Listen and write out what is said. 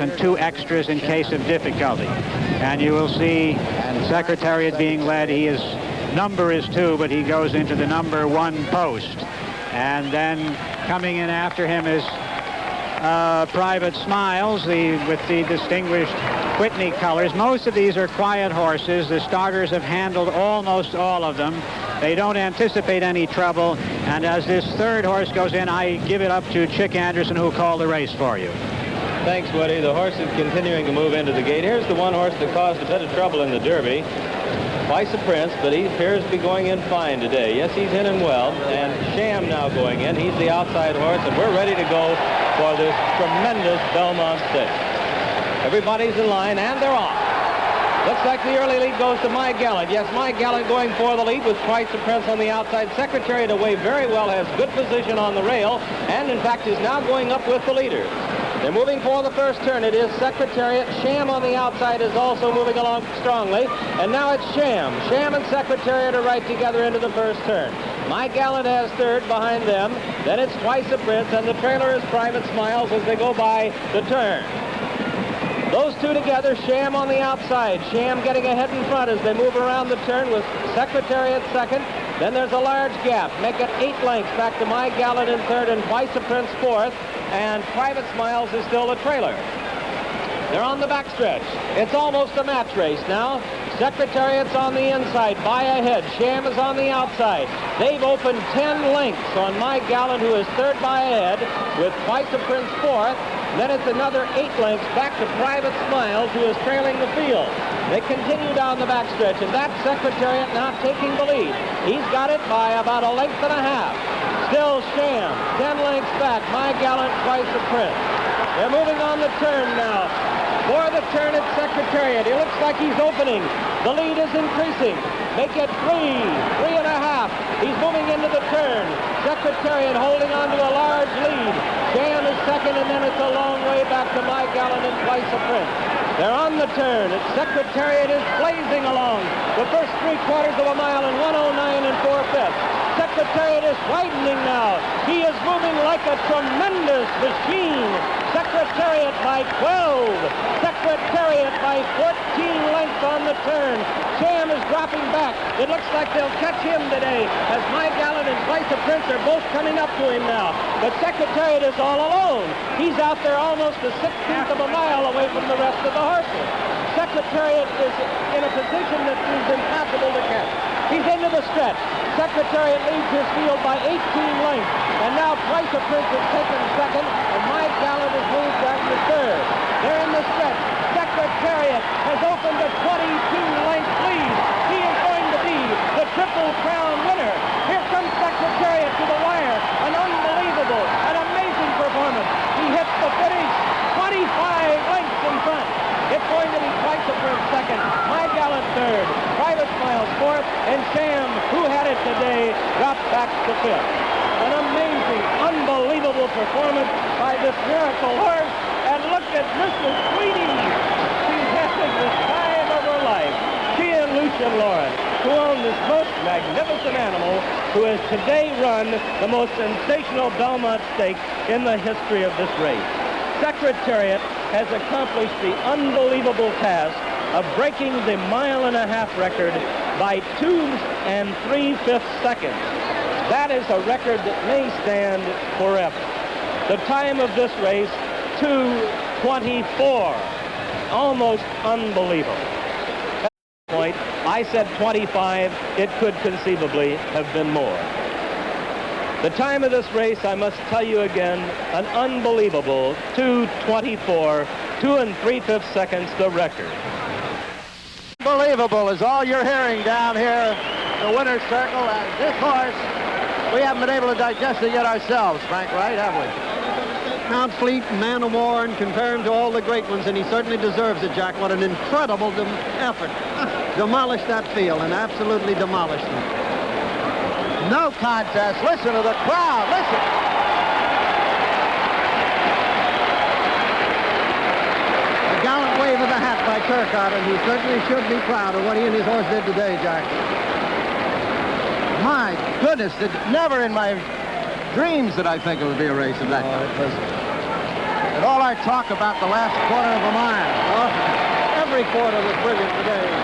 and 2 extras in case of difficulty. And you will see Secretariat being led. His number is 2, but he goes into the number 1 post. And then coming in after him is Private Smiles, with the distinguished Whitney colors. Most of these are quiet horses. The starters have handled almost all of them. They don't anticipate any trouble. And as this 3rd horse goes in, I give it up to Chick Anderson, who called the race for you. Thanks, Woody. The horse is continuing to move into the gate. Here's the one horse that caused a bit of trouble in the Derby. Twice a Prince, but he appears to be going in fine today. Yes, he's in and well. And Sham now going in. He's the outside horse, and we're ready to go for this tremendous Belmont Stakes. Everybody's in line, and they're off. Looks like the early lead goes to My Gallant. Yes, My Gallant going for the lead with Twice a Prince on the outside. Secretariat away very well, has good position on the rail, and in fact is now going up with the leader. They're moving for the first turn. It is Secretariat. Sham on the outside is also moving along strongly. And now it's Sham. Sham and Secretariat are right together into the first turn. My Gallant has 3rd behind them. Then it's Twice a Prince, and the trailer is Private Smiles as they go by the turn. Those 2 together, Sham on the outside. Sham getting ahead in front as they move around the turn with Secretariat 2nd. Then there's a large gap. Make it 8 lengths back to My Gallant in 3rd and Twice a Prince 4th. And Private Smiles is still the trailer. They're on the backstretch. It's almost a match race now. Secretariat's on the inside, by ahead. Sham is on the outside. They've opened 10 lengths on My Gallant, who is 3rd by ahead, with Twice a Prince 4th. Then it's another 8 lengths back to Private Smiles, who is trailing the field. They continue down the backstretch, and that Secretariat now taking the lead. He's got it by about a length and a half. Still Sham, 10 lengths back. My Gallant, Twice a Prince. They're moving on the turn now. For the turn at Secretariat. He looks like he's opening. The lead is increasing. Make it 3 and a half. He's moving into the turn. Secretariat holding on to a large lead. Sham is 2nd, and then it's a long way back to My Gallant and Twice a Prince. They're on the turn. Secretariat is blazing along. The first 3/4 of a mile in 1:09 4/5. Secretariat is widening now. He is moving like a tremendous machine. Secretariat by 12. Secretariat by 14 lengths on the turn. Sham is dropping back. It looks like they'll catch him today as My Gallant and Twice a Prince are both coming up to him now. But Secretariat is all alone. He's out there almost a 1/16 of a mile away from the rest of the horses. Secretariat is in a position that is impossible to catch. He's into the stretch. Secretariat leads his field by 18 lengths. And now Twice a Prince is taken 2nd, and My Gallant has moved back to 3rd. They're in the stretch. Secretariat has opened a 22-length lead. He is going to be the Triple Crown winner. Here comes Secretariat to the wire. An unbelievable, an amazing performance. He hits the finish 25 lengths in front. It's going to be Twice a Prince 2nd, My Gallant 3rd, Private Smiles 4th, and Sham, who had it today, dropped back to 5th. An amazing, unbelievable performance by this miracle horse. And look at Mrs. Sweetie. She's having the time of her life. She and Lucian Lawrence, who own this most magnificent animal, who has today run the most sensational Belmont Stakes in the history of this race. Secretariat has accomplished the unbelievable task of breaking the 1.5-mile record by 2 3/5 seconds. That is a record that may stand forever. The time of this race, 2:24. Almost unbelievable. At that point, I said 25. It could conceivably have been more. The time of this race, I must tell you again, an unbelievable 2:24, 2 3/5 seconds, the record. Unbelievable is all you're hearing down here, the winner's circle. And this horse, we haven't been able to digest it yet ourselves, Frank, right, have we? Mount Fleet, man of war, and compare him to all the great ones, and he certainly deserves it, Jack. What an incredible effort. Demolished that field, and absolutely demolished it. No contest. Listen to the crowd. Listen. A gallant wave of the hat by Turcotte, and he certainly should be proud of what he and his horse did today, Jack. My goodness, never in my dreams did I think it would be a race of that kind. And all our talk about the last quarter of a mile. Every quarter was brilliant today.